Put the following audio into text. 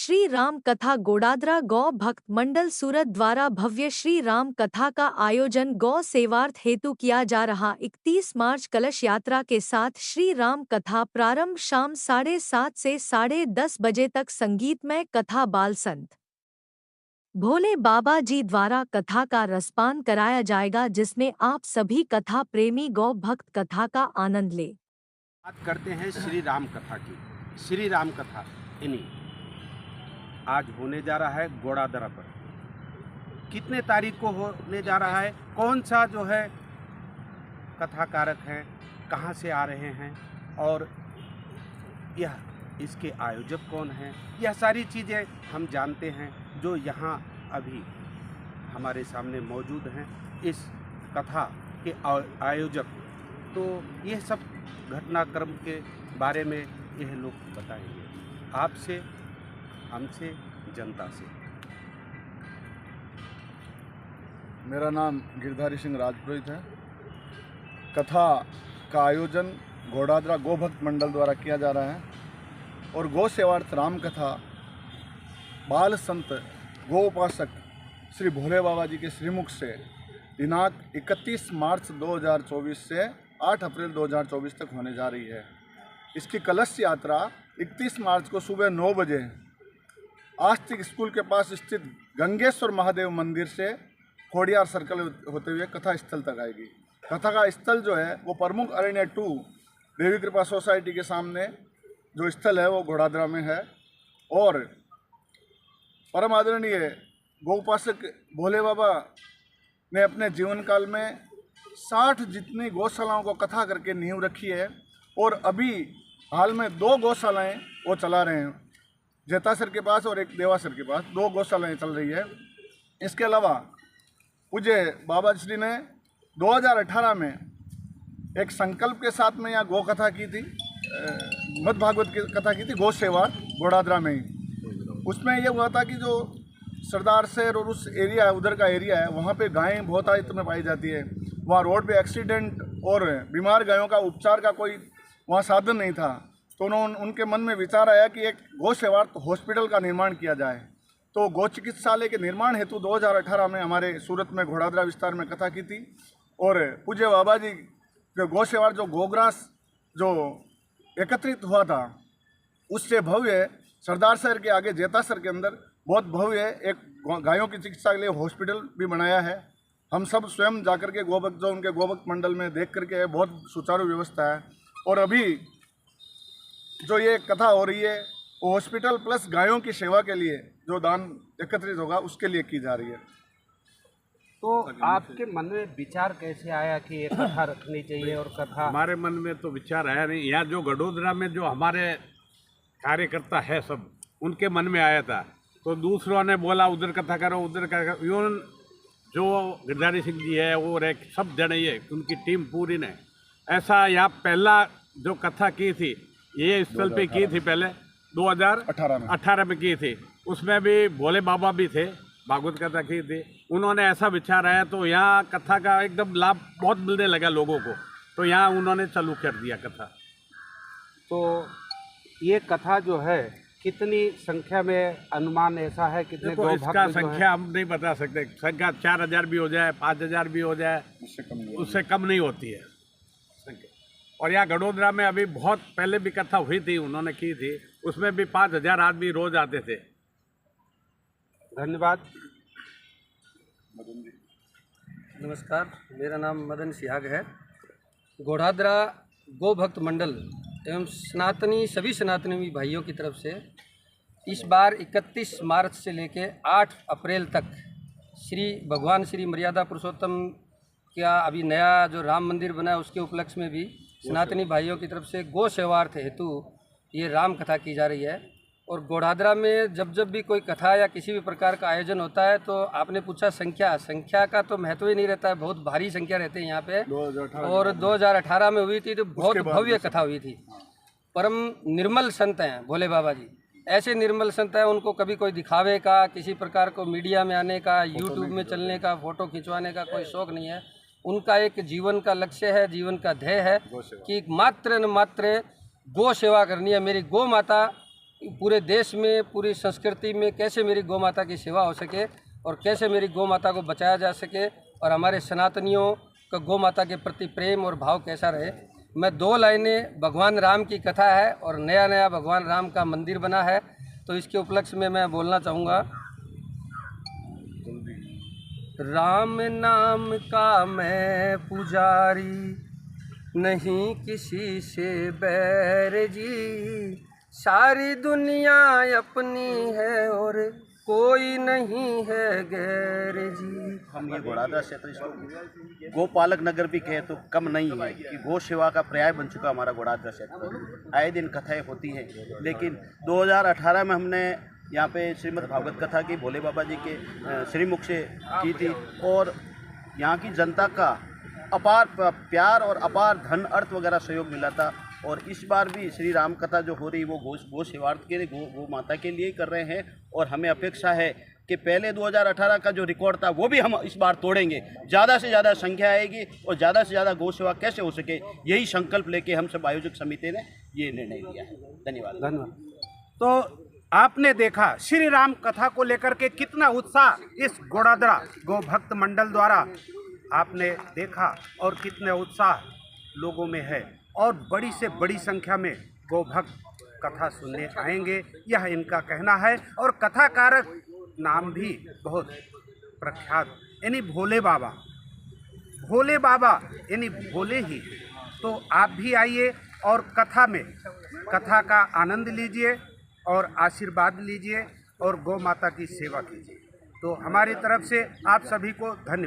श्री राम कथा गोड़ादरा गौ भक्त मंडल सूरत द्वारा भव्य श्री राम कथा का आयोजन गौ सेवार्थ हेतु किया जा रहा। 31 मार्च कलश यात्रा के साथ श्री राम कथा प्रारंभ शाम 7:30 से 10:30 बजे तक संगीतमय कथा बाल संत भोले बाबा जी द्वारा कथा का रसपान कराया जाएगा, जिसमें आप सभी कथा प्रेमी गौ भक्त कथा का आनंद ले। बात करते हैं श्री राम कथा की। श्री राम कथा इन्हीं आज होने जा रहा है गोड़ादरा पर। कितने तारीख को होने जा रहा है, कौन सा जो है कथाकारक हैं, कहाँ से आ रहे हैं और यह इसके आयोजक कौन हैं, यह सारी चीज़ें हम जानते हैं जो यहाँ अभी हमारे सामने मौजूद हैं इस कथा के आयोजक। तो यह सब घटनाक्रम के बारे में यह लोग बताएंगे आपसे, हमसे, जनता से। मेरा नाम गिरधारी सिंह राजपुरोहित है। कथा का आयोजन गोड़ादरा गौ भक्त मंडल द्वारा किया जा रहा है और गौ सेवार्थ राम कथा बाल संत गौ उपासक श्री भोले बाबा जी के श्रीमुख से दिनांक 31 मार्च 2024 से 8 अप्रैल 2024 तक होने जा रही है। इसकी कलश यात्रा 31 मार्च को सुबह 9 बजे आस्तिक स्कूल के पास स्थित गंगेश्वर महादेव मंदिर से खोड़ियार सर्कल होते हुए कथा स्थल तक आएगी। कथा का स्थल जो है वो प्रमुख अरण्य 2 देवी कृपा सोसाइटी के सामने जो स्थल है वो घोड़ादरा में है। और परम आदरणीय गौपासक भोले बाबा ने अपने जीवन काल में 60 जितनी गौशालाओं को कथा करके नींव रखी है और अभी हाल में 2 गौशालाएं वो चला रहे हैं, जेतासर के पास और एक देवासर के पास 2 गौशालाएं चल रही है। इसके अलावा पूज्य बाबा श्री ने 2018 में एक संकल्प के साथ में यहाँ गौ कथा की थी, मद भागवत की कथा की थी गौ सेवा गोड़ादरा में ही। उसमें ये हुआ था कि जो सरदार शहर और उस एरिया है, उधर का एरिया है, वहाँ पे गायें बहुत आयत में पाई जाती है। वहाँ रोड पे एक्सीडेंट और बीमार गायों का उपचार का कोई वहाँ साधन नहीं था। तो उनके मन में विचार आया कि एक गौ सेवार्थ हॉस्पिटल का निर्माण किया जाए। तो गौ चिकित्सालय के निर्माण हेतु 2018 में हमारे सूरत में घोड़ादरा विस्तार में कथा की थी और पूज्य बाबा जी जो गौ सेवार्थ जो गोग्रास जो एकत्रित हुआ था उससे भव्य सरदार शहर के आगे जेतासर के अंदर बहुत भव्य एक गायों की चिकित्सा के लिए हॉस्पिटल भी बनाया है। हम सब स्वयं जाकर के गोभक्त जो उनके गोभक्त मंडल में देख करके बहुत सुचारू व्यवस्था है। और अभी जो ये कथा हो रही है वो हॉस्पिटल प्लस गायों की सेवा के लिए जो दान एकत्रित होगा उसके लिए की जा रही है। तो आपके मन में विचार कैसे आया कि ये कथा रखनी चाहिए? और कथा हमारे मन में तो विचार आया नहीं, यहाँ जो गडोदरा में जो हमारे कार्यकर्ता है सब उनके मन में आया था। तो दूसरों ने बोला उधर कथा करो, उधर कथा करो। यून जो गिरधारी सिंह जी है वो सब जने ये उनकी टीम पूरी ने ऐसा यहाँ पहला जो कथा की थी ये स्थल पे की थी पहले 2018 में की थी। उसमें भी भोले बाबा भी थे, भागवत कथा की थी। उन्होंने ऐसा विचार आया तो यहाँ कथा का एकदम लाभ बहुत मिलने लगा लोगों को, तो यहाँ उन्होंने चालू कर दिया कथा। तो ये कथा जो है कितनी संख्या में अनुमान ऐसा है कितने देखो इसका संख्या हम नहीं बता सकते। संख्या 4000 भी हो जाए, 5000 भी हो जाए, उससे कम नहीं होती है संख्या। और यहाँ गडोदरा में अभी बहुत पहले भी कथा हुई थी, उन्होंने की थी, उसमें भी 5000 आदमी रोज आते थे। धन्यवाद। नमस्कार, मेरा नाम मदन सिहाग है। गोड़ादरा गौ भक्त मंडल एवं सभी सनातनी भाइयों की तरफ से इस बार 31 मार्च से लेके 8 अप्रैल तक भगवान श्री मर्यादा पुरुषोत्तम का अभी नया जो राम मंदिर बना है उसके उपलक्ष्य में भी सनातनी भाइयों की तरफ से गौ सेवार्थ हेतु ये राम कथा की जा रही है। और गोड़ादरा में जब भी कोई कथा या किसी भी प्रकार का आयोजन होता है तो आपने पूछा संख्या का तो महत्व ही नहीं रहता है, बहुत भारी संख्या रहती है यहाँ पे। और 2018 में हुई थी तो बहुत भव्य कथा हुई थी। परम निर्मल संत हैं भोले बाबा जी, ऐसे निर्मल संत हैं, उनको कभी कोई दिखावे का, किसी प्रकार को मीडिया में आने का, यूट्यूब में चलने का, फोटो खिंचवाने का कोई शौक नहीं है। उनका एक जीवन का लक्ष्य है, जीवन का ध्येय है कि मात्र न मात्र गौ सेवा करनी है। मेरी गौ माता पूरे देश में, पूरी संस्कृति में कैसे मेरी गौ माता की सेवा हो सके और कैसे मेरी गौ माता को बचाया जा सके और हमारे सनातनियों का गौ माता के प्रति प्रेम और भाव कैसा रहे। मैं 2 लाइनें, भगवान राम की कथा है और नया नया भगवान राम का मंदिर बना है, तो इसके उपलक्ष्य में मैं बोलना चाहूँगा। राम नाम का मैं पुजारी, नहीं किसी से बैर जी, सारी दुनिया अपनी है और कोई नहीं है गैर जी। हम ये घोड़ादरा क्षेत्र, इसको गोपालक नगर भी कहे तो कम नहीं है कि गौ सेवा का पर्याय बन चुका हमारा घोड़ादरा क्षेत्र। आए दिन कथाएं होती हैं, लेकिन 2018 में हमने यहाँ पे श्रीमद् भागवत कथा की भोले बाबा जी के श्रीमुख से की थी और यहाँ की जनता का अपार प्यार और अपार धन अर्थ वगैरह सहयोग मिला था। और इस बार भी श्री राम कथा जो हो रही वो गौ सेवार्थ के लिए, गौ माता के लिए कर रहे हैं और हमें अपेक्षा है कि पहले 2018 का जो रिकॉर्ड था वो भी हम इस बार तोड़ेंगे। ज़्यादा से ज़्यादा संख्या आएगी और ज़्यादा से ज़्यादा गौ सेवा कैसे हो सके, यही संकल्प लेके हम सब आयोजक समिति ने ये निर्णय लिया है। धन्यवाद। तो आपने देखा श्री राम कथा को लेकर के कितना उत्साह इस घोड़ादरा गौ भक्त मंडल द्वारा आपने देखा और कितने उत्साह लोगों में है और बड़ी से बड़ी संख्या में गौ भक्त कथा सुनने आएंगे, यह इनका कहना है। और कथाकारक नाम भी बहुत प्रख्यात, यानी भोले बाबा यानी भोले ही। तो आप भी आइए और कथा का आनंद लीजिए और आशीर्वाद लीजिए और गौ माता की सेवा कीजिए। तो हमारी तरफ से आप सभी को धन्यवाद।